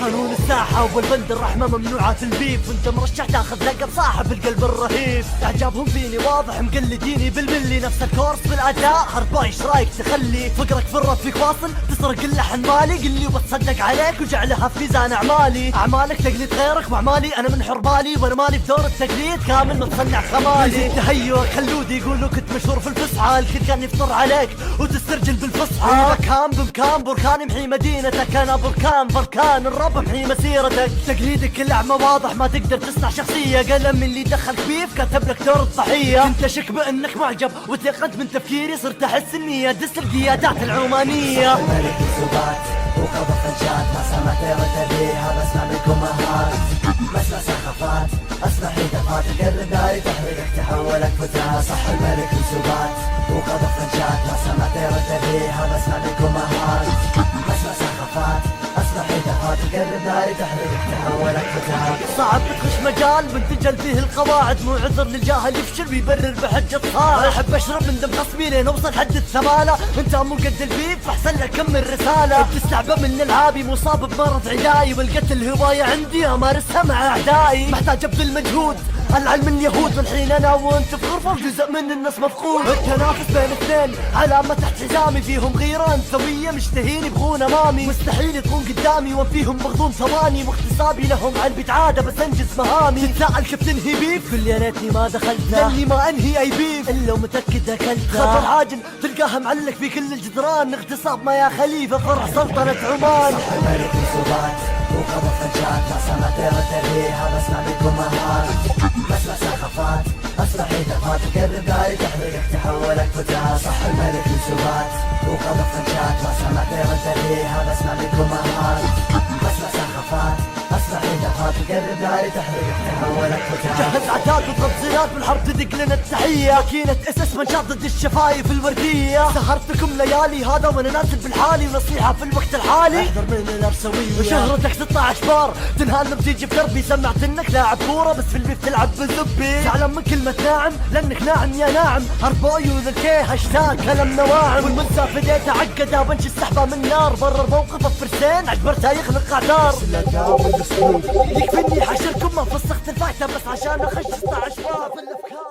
قانون الساحة والبند الرحمة ممنوعة البيف، وانت مرشح تاخذ لقب صاحب القلب الرهيب. اعجابهم فيني واضح مقلديني بالملي، نفس الكورس بالاداء هرباي. ايش رايك تخلي فقرك في الراب فيك واصل، تسرق اللحن مالي قلي وبتصدق عليك وجعلها في ميزان اعمالي. اعمالك تقليد غيرك واعمالي انا من حربالي، وانا مالي في دور التقليد كامل متصنع كمالي. تهيؤك خلودي يقولوا كنت مشهور في الفسحة، الكل كان يفطر عليك وتسترجل بالفصحى. مكان بمكان بركان يمحي مدينتك، انا بركان الرب محي مسيرتك. تقليدك الاعمى واضح ما تقدر تصنع شخصية، قلم اللي دخل بيف كتب لك دور الضحية. كنت اشك بانك معجب وتيقنت من تفكيري، صرت احس اني ادس القيادات العمانية. ملك الزبات وقضى فنجات، ما سمعت رد بيها بسمع منكم مهات. بسمع سخافات اسمع هتافات، تقرب ناري تحرقك تحولك فتاة. صح الملك الزبات وقضى فنجات، ما سمعت رد بيها بسمع منكم مهات. بسمع سخافات اسمع هتافات، تقرب ناري تحرقك تحولك فتاة. صعب تخش مجال بنتجل فيه القواعد، مو عذر للجاهل يفشل ويبرر بحجة صاعد. احب اشرب من دم خصمي لين اوصل حد الثمالة، انت مو قد البيف فاحسن لك كمل رسالة. بتستعبى من العابي مصاب بمرض عدائي، والقتل هواية عندي امارسها مع اعدائي. محتاج ابذل مجهود العلم اليهود، والحين انا وانت في غرفة وجزء من الناس مفقود. التنافس بين اثنين علامة تحت حزامي، فيهم غيرة انثوية مشتهين يبغون امامي. مستحيل يكون قدامي وفيهم بغضون ثواني، واغتصابي لهم علبة عادة بس انجز مهامي. تتساءل كيف تنهي بيف، قل يا ريتني ما دخلتها لاني ما انهي اي بيف الا ومتأكد اكلتها. خبر عاجل تلقاها معلق في كل الجدران، اغتصاب ما يا خليفة فرع سلطنة عمان. صح الملك الزبات وقضى فنجات، ما سمعت رد بيها بسمع منكم مهات. بسمع سخافات اسمع هتافات، تقرب ناري تحرقك تحولك فتاة. صح الملك الزبات وقضى فنجات، ما سمعت رد بيها بسمع منكم مهات. بسمع سخافات اسمع هتافات، تقرب ناري تحرقك تحولك فتاة. جهز عتاد وتفضيلات بالحرب تدق لنا التحية، ماكينة اسس منشاط ضد الشفايف الوردية. سهرتكم ليالي هذا وانا نازل بالحالي، ونصيحة في الوقت الحالي احذر من الارسوية. وشهرتك 16 بار تنهال لما تيجي في دربي، سمعت انك لاعب كورة بس في البيت تلعب بالزبي. زعلان من كلمة ناعم لانك ناعم يا ناعم، ارباي وذكي هاشتاج كلام نواعم. والمنسى فديته عقده بنش السحبة من نار، برر موقفه فرسين عجبرته يخلق اعذار. يكفيني حشركم ما فسخت الفايتة بس عشان اخش 16 باب الافكار.